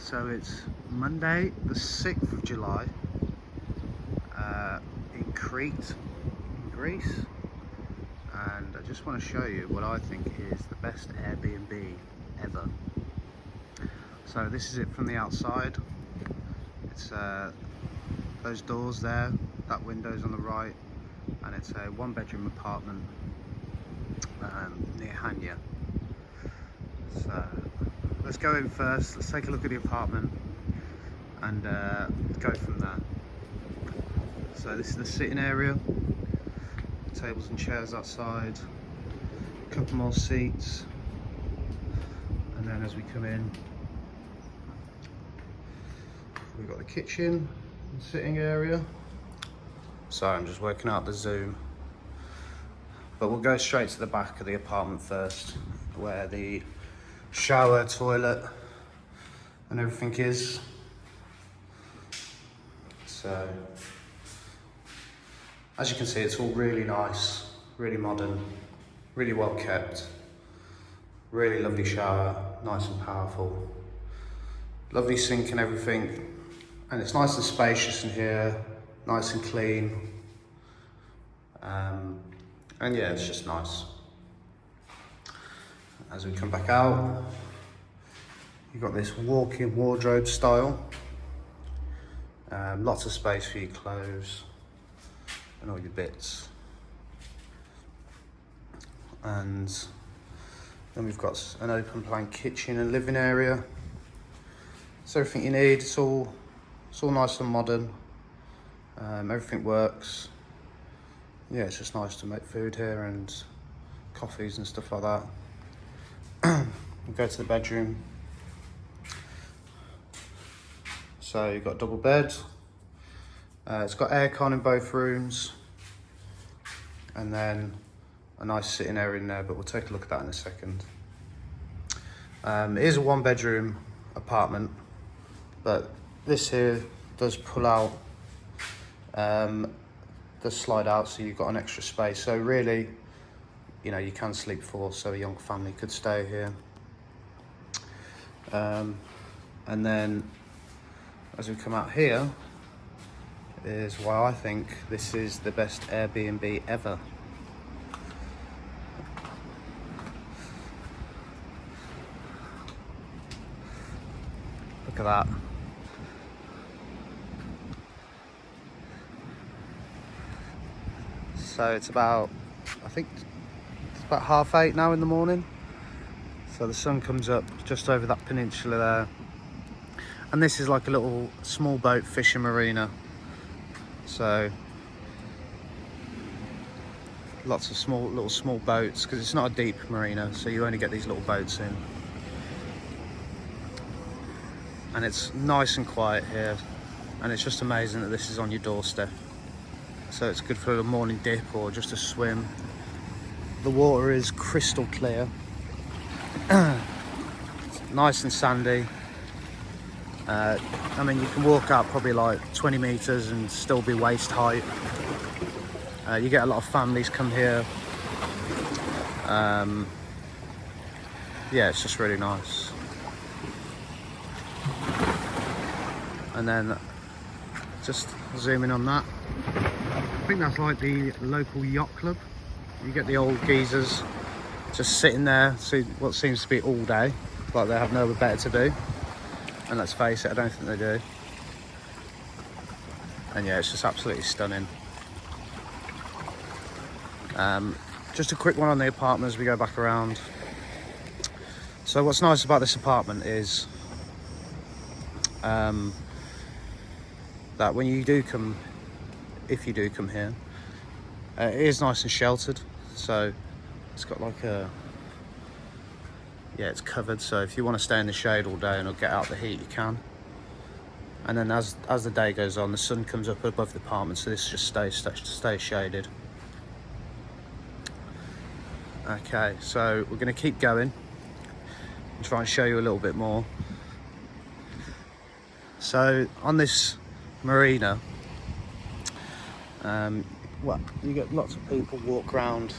So it's Monday the 6th of July in Crete, in Greece, and I just want to show you what I think is the best Airbnb ever. So this is it from the outside. It's those doors there, that window's on the right, and it's a one-bedroom apartment near Chania. So let's go in first, let's take a look at the apartment and go from there. So this is the sitting area, tables and chairs outside, a couple more seats, and then as we come in we've got the kitchen and sitting area. Sorry, I'm just working out the zoom, but we'll go straight to the back of the apartment first, where the shower, toilet and everything is. So as you can see, it's all really nice, really modern, really well kept, really lovely shower, nice and powerful, lovely sink and everything, and it's nice and spacious in here, nice and clean, and yeah, it's just nice. As we come back out, you've got this walk-in wardrobe style, lots of space for your clothes and all your bits, and then we've got an open plan kitchen and living area. It's everything you need. It's all nice and modern. Everything works. Yeah, it's just nice to make food here and coffees and stuff like that. We'll go to the bedroom. So you've got a double bed. It's got aircon in both rooms, and then a nice sitting area in there, but we'll take a look at that in a second. It is a one bedroom apartment, but this here does pull out, does slide out, so you've got an extra space. So really, you know, you can sleep four, so a young family could stay here. And then as we come out here is why I think this is the best Airbnb ever. Look at that. So it's about, I think it's about 8:30 now in the morning. So the sun comes up just over that peninsula there. And this is like a little small boat fishing marina. So lots of small boats, because it's not a deep marina, so you only get these little boats in. And it's nice and quiet here, and it's just amazing that this is on your doorstep. So it's good for a morning dip or just a swim. The water is crystal clear. It's nice and sandy. I mean, you can walk out probably like 20 meters and still be waist height. You get a lot of families come here. Yeah, it's just really nice. And then just zooming on that, I think that's like the local yacht club. You get the old geezers just sitting there, see what seems to be all day, like they have nowhere better to do. And let's face it, I don't think they do. And yeah, it's just absolutely stunning. Just a quick one on the apartment as we go back around. So what's nice about this apartment is that when you do come, if you do come here, it is nice and sheltered. So it's got like a, yeah, it's covered, so if you want to stay in the shade all day and not get out the heat, you can. And then as the day goes on, the sun comes up above the apartment, so this just stays shaded. Okay, so we're going to keep going and try and show you a little bit more. So on this marina, well, you get lots of people walk around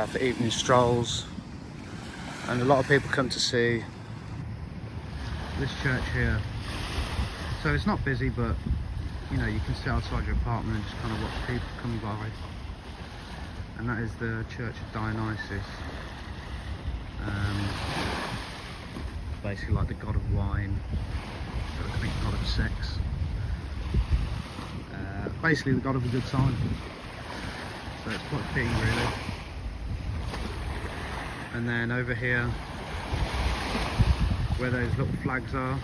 for evening strolls. and a lot of people come to see this church here. So it's not busy, but you know, you can sit outside your apartment and just kind of watch people come by. And that is the Church of Dionysus. Basically like the god of wine, but I think god of sex. Basically the god of a good time. So it's quite fitting, really. And then over here, where those little flags are,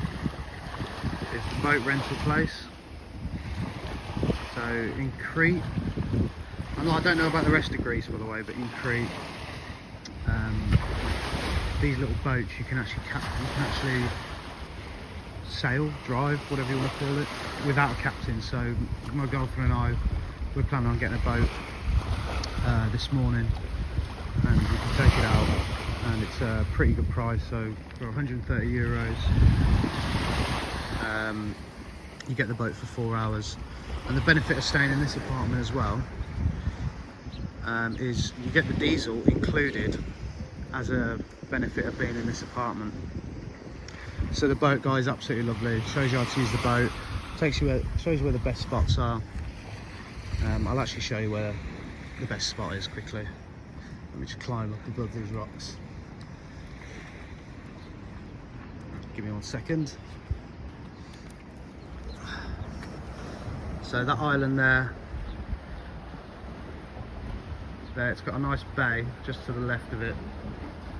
is the boat rental place. So in Crete, I don't know about the rest of Greece, by the way, but in Crete, these little boats you can actually sail, drive, whatever you want to call it, without a captain. So my girlfriend and I, we're planning on getting a boat this morning, and we can take it out, and it's a pretty good price. So for 130 euros, you get the boat for 4 hours. And the benefit of staying in this apartment as well is you get the diesel included as a benefit of being in this apartment. So the boat guy is absolutely lovely, shows you how to use the boat, shows you where the best spots are. I'll actually show you where the best spot is quickly. Let me just climb up above these rocks. Give me 1 second. So that island there, it's got a nice bay just to the left of it,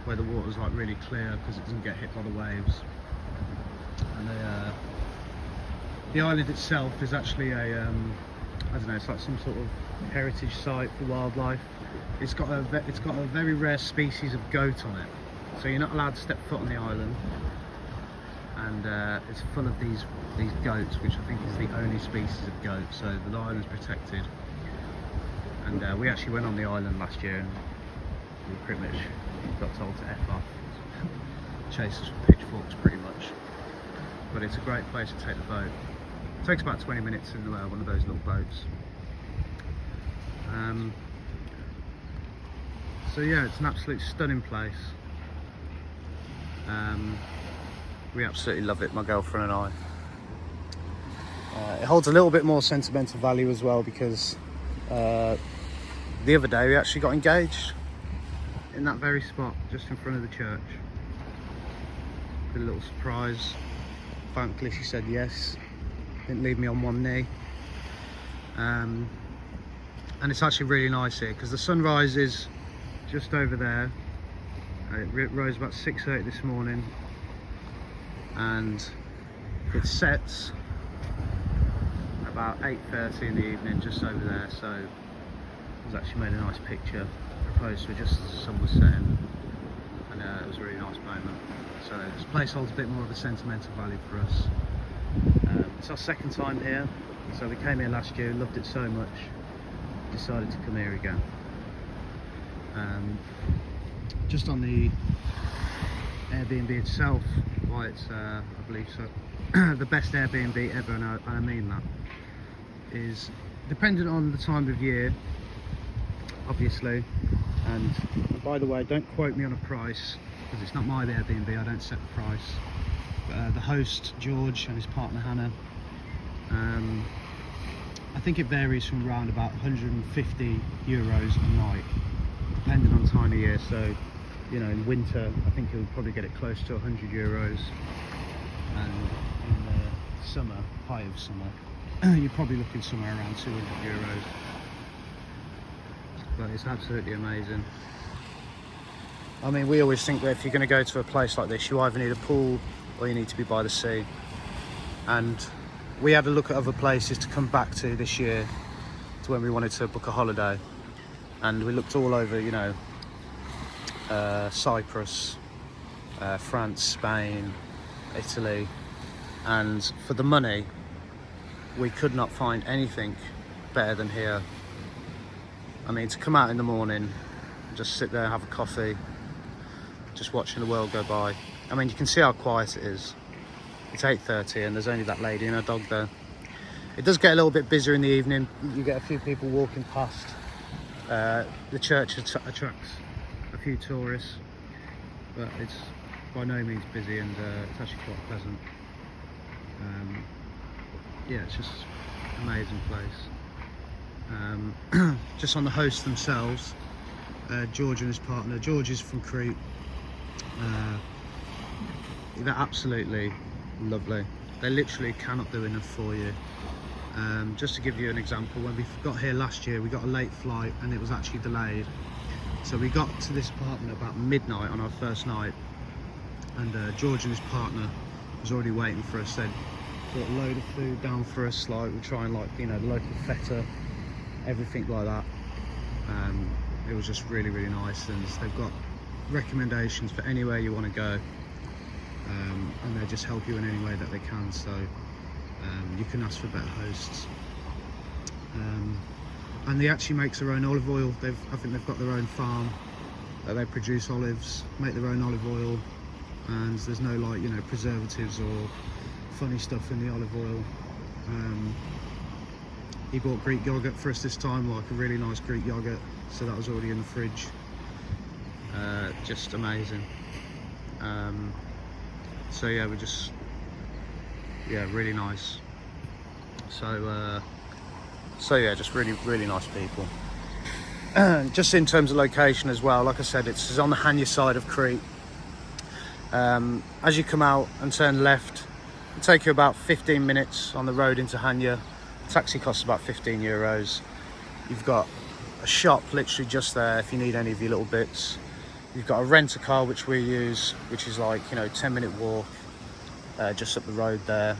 where the water's like really clear because it doesn't get hit by the waves. And the island itself is actually a, I don't know, it's like some sort of heritage site for wildlife. It's got a very rare species of goat on it, so you're not allowed to step foot on the island. And it's full of these goats, which I think is the only species of goat. So the island's protected. And we actually went on the island last year, and we pretty much got told to F off, chase us with pitchforks pretty much. But it's a great place to take the boat. It takes about 20 minutes in one of those little boats. So yeah, it's an absolute stunning place. We absolutely love it, my girlfriend and I. It holds a little bit more sentimental value as well, because the other day we actually got engaged in that very spot, just in front of the church. Did a little surprise. Thankfully she said yes, didn't leave me on one knee. And it's actually really nice here because the sunrise is just over there. It rose about 6:30 this morning, and it sets about 8:30 in the evening, just over there. So it was actually made a nice picture, proposed to just as the sun was setting, and it was a really nice moment. So this place holds a bit more of a sentimental value for us. It's our second time here, so we came here last year, loved it so much, decided to come here again. Just on the Airbnb itself, why it's I believe so the best Airbnb ever, and I mean that, is dependent on the time of year, obviously. And by the way, don't quote me on a price, because it's not my Airbnb, I don't set the price. But the host George and his partner Hannah, I think it varies from around about 150 euros a night, depending on time of year. So, you know, in winter I think you'll probably get it close to 100 euros, and in the summer, height of summer, you're probably looking somewhere around 200 euros. But it's absolutely amazing. I mean, we always think that if you're going to go to a place like this, you either need a pool or you need to be by the sea. And we had a look at other places to come back to this year, to when we wanted to book a holiday. And we looked all over, you know, Cyprus, France, Spain, Italy. And for the money, we could not find anything better than here. I mean, to come out in the morning, just sit there and have a coffee, just watching the world go by. I mean, you can see how quiet it is. It's 8:30 and there's only that lady and her dog there. It does get a little bit busier in the evening. You get a few people walking past. The church attracts a few tourists. but it's by no means busy, and it's actually quite pleasant. Yeah, it's just an amazing place. Just on the hosts themselves, George and his partner. George is from Crete. They're absolutely lovely. They literally cannot do enough for you. Just to give you an example, when we got here last year, we got a late flight and it was actually delayed. So we got to this apartment about midnight on our first night, and George and his partner was already waiting for us. They'd brought a load of food down for us, like we try and, like, you know, the local feta, everything like that. It was just really, really nice, and they've got recommendations for anywhere you want to go, and they just help you in any way that they can. So you can ask for better hosts. And they actually make their own olive oil. I think they've got their own farm that they produce olives, make their own olive oil, and there's no, like, you know, preservatives or funny stuff in the olive oil. He bought Greek yogurt for us this time, like a really nice Greek yogurt, so that was already in the fridge. Just amazing. So yeah, really nice. So yeah, just really, really nice people. Just in terms of location as well, like I said, it's on the Chania side of Crete. As you come out and turn left, it'll take you about 15 minutes on the road into Chania. Taxi costs about €15. You've got a shop literally just there if you need any of your little bits. You've got a rent-a-car, which we use, which is like, you know, 10-minute walk just up the road there.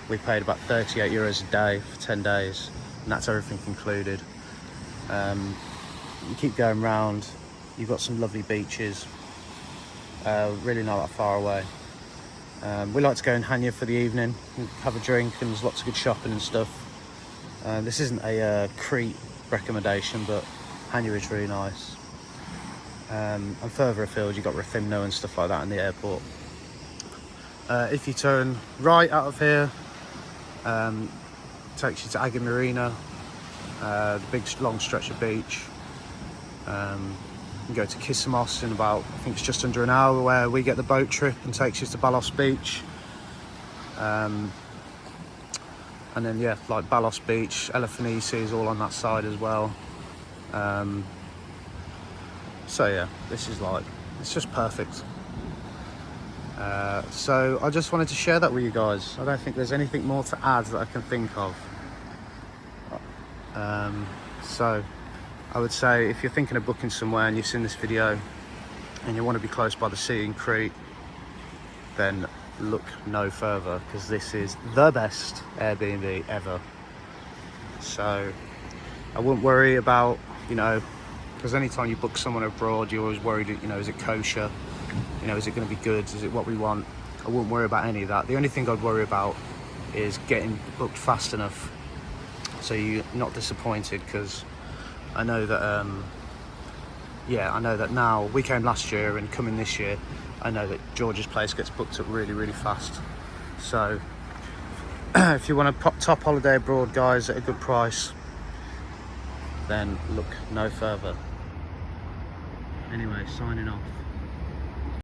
We paid about €38 a day for 10 days, and that's everything included. You keep going round, you've got some lovely beaches, really not that far away. We like to go in Chania for the evening, have a drink, and there's lots of good shopping and stuff. This isn't a Crete recommendation, but Chania is really nice. And further afield, you've got Rafimno and stuff like that in the airport. If you turn right out of here, takes you to Agua Marina, the big long stretch of beach. You can go to Kissamos in about, I think it's just under an hour, where we get the boat trip and takes you to Balos Beach. And then yeah, like Balos Beach, Elefanisi is all on that side as well. So yeah, this is like, it's just perfect. So I just wanted to share that with you guys. I don't think there's anything more to add that I can think of. So I would say, if you're thinking of booking somewhere and you've seen this video and you want to be close by the sea in Crete, then look no further, because this is the best Airbnb ever. So I wouldn't worry about, you know, because anytime you book someone abroad, you're always worried, you know, is it kosher? You know, is it going to be good? Is it what we want? I wouldn't worry about any of that. The only thing I'd worry about is getting booked fast enough so you're not disappointed, because I know that, I know that now, we came last year and coming this year, I know that George's place gets booked up really, really fast. So if you want a top holiday abroad, guys, at a good price, then look no further. Anyway, signing off.